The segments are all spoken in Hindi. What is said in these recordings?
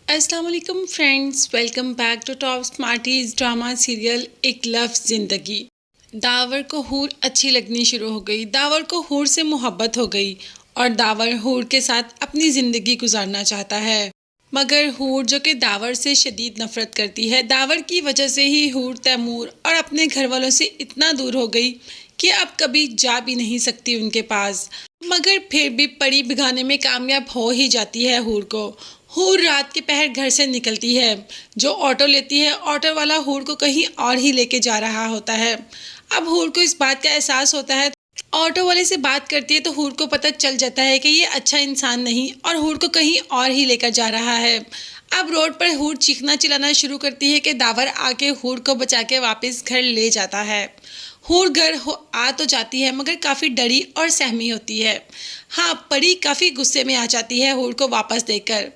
अस्सलाम वालेकुम friends, welcome back to Top Smarties drama serial एक लफ्ज़ ज़िंदगी। दावर को हूर अच्छी लगनी शुरू हो गई। दावर को हूर से मोहब्बत हो गई और दावर हूर के साथ अपनी ज़िंदगी गुजारना चाहता है। मगर हूर जो कि दावर से शदीद नफ़रत करती है, दावर की वजह से ही हूर तैमूर और अपने घर वालों से इतना दूर हो गई कि अब कभी जा भी नहीं सकती उनके पास। मगर फिर भी परी भिगाने में कामयाब हो ही जाती है हूर को। हूर रात के पहर घर से निकलती है। जो ऑटो लेती है, ऑटो वाला हूर को कहीं और ही लेके जा रहा होता है। अब हूर को इस बात का एहसास होता है। ऑटो वाले से बात करती है तो हूर को पता चल जाता है कि ये अच्छा इंसान नहीं और हूर को कहीं और ही लेकर जा रहा है। अब रोड पर हूर चीखना चिल्लाना शुरू करती है कि दावर आके हूर को बचा के वापस घर ले जाता है। हूर आ तो जाती है मगर काफ़ी डरी और सहमी होती है। हाँ, परी काफ़ी गुस्से में आ जाती है हूर को वापस देकर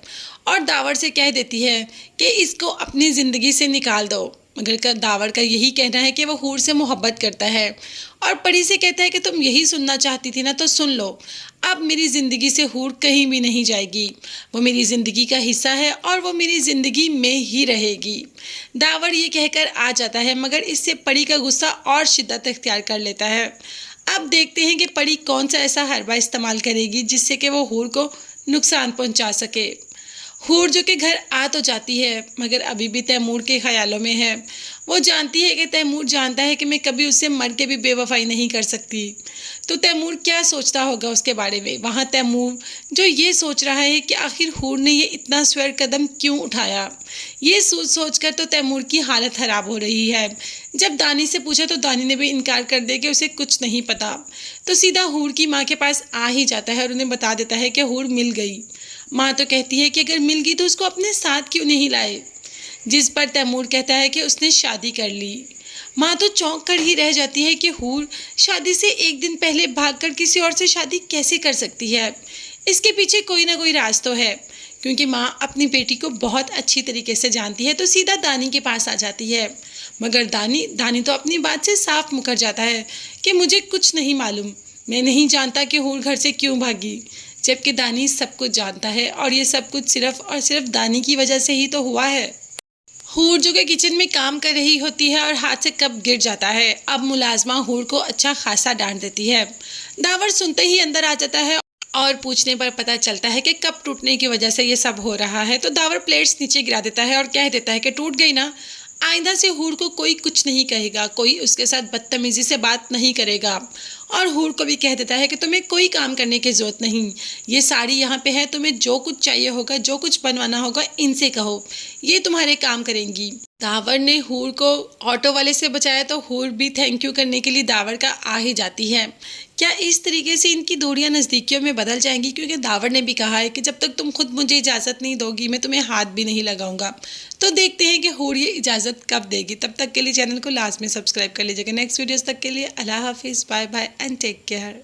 और दावर से कह देती है कि इसको अपनी ज़िंदगी से निकाल दो। मगर दावर का यही कहना है कि वह हूर से मोहब्बत करता है और परी से कहता है कि तुम यही सुनना चाहती थी ना, तो सुन लो। अब मेरी ज़िंदगी से हूर कहीं भी नहीं जाएगी। वो मेरी ज़िंदगी का हिस्सा है और वो मेरी ज़िंदगी में ही रहेगी। दावर ये कहकर आ जाता है मगर इससे परी का गुस्सा और शिद्दत इख्तियार कर लेता है। अब देखते हैं कि परी कौन सा ऐसा हरबा इस्तेमाल करेगी जिससे कि वो हूर को नुकसान पहुंचा सके। हूर जो कि घर आ तो जाती है मगर अभी भी तैमूर के ख्यालों में है। वो जानती है कि तैमूर जानता है कि मैं कभी उससे मर के भी बेवफाई नहीं कर सकती। तो तैमूर क्या सोचता होगा उसके बारे में। वहाँ तैमूर जो ये सोच रहा है कि आखिर हूर ने ये इतना स्वर कदम क्यों उठाया। ये सोच सोच कर तो तैमूर की हालत ख़राब हो रही है। जब दानी से पूछा तो दानी ने भी इनकार कर दिया कि उसे कुछ नहीं पता। तो सीधा हूर की माँ के पास आ ही जाता है और उन्हें बता देता है कि हूर मिल गई। माँ तो कहती है कि अगर मिल गई तो उसको अपने साथ क्यों नहीं लाए। जिस पर तैमूर कहता है कि उसने शादी कर ली। माँ तो चौंक कर ही रह जाती है कि हूर शादी से एक दिन पहले भागकर किसी और से शादी कैसे कर सकती है। इसके पीछे कोई ना कोई राज तो है। क्योंकि माँ अपनी बेटी को बहुत अच्छी तरीके से जानती है तो सीधा दानी के पास आ जाती है। मगर दानी तो अपनी बात से साफ मुकर जाता है कि मुझे कुछ नहीं मालूम, मैं नहीं जानता कि हूर घर से क्यों भागी। जबकि दानी सब कुछ जानता है और ये सब कुछ सिर्फ और सिर्फ दानी की वजह से ही तो हुआ है। हूर जो कि किचन में काम कर रही होती है और हाथ से कप गिर जाता है। अब मुलाजमा हूर को अच्छा खासा डांट देती है। दावर सुनते ही अंदर आ जाता है और पूछने पर पता चलता है कि कप टूटने की वजह से ये सब हो रहा है। तो दावर प्लेट्स नीचे गिरा देता है और कह देता है कि टूट गई ना, आइंदा से हूर को कोई कुछ नहीं कहेगा, कोई उसके साथ बदतमीजी से बात नहीं करेगा। और हूर को भी कह देता है कि तुम्हें कोई काम करने की ज़रूरत नहीं, ये साड़ी यहाँ पे है, तुम्हें जो कुछ चाहिए होगा, जो कुछ बनवाना होगा, इनसे कहो, ये तुम्हारे काम करेंगी। दावर ने हूर को ऑटो वाले से बचाया तो हूर भी थैंक यू करने के लिए दावर का आ ही जाती है। क्या इस तरीके से इनकी दूरियां नज़दीकियों में बदल जाएंगी, क्योंकि दावर ने भी कहा है कि जब तक तुम खुद मुझे इजाज़त नहीं दोगी मैं तुम्हें हाथ भी नहीं लगाऊंगा। तो देखते हैं कि हूर ये इजाज़त कब देगी। तब तक के लिए चैनल को लास्ट में सब्सक्राइब कर लीजिएगा। नेक्स्ट वीडियोस तक के लिए अल्लाह हाफिज़, bye bye and take care.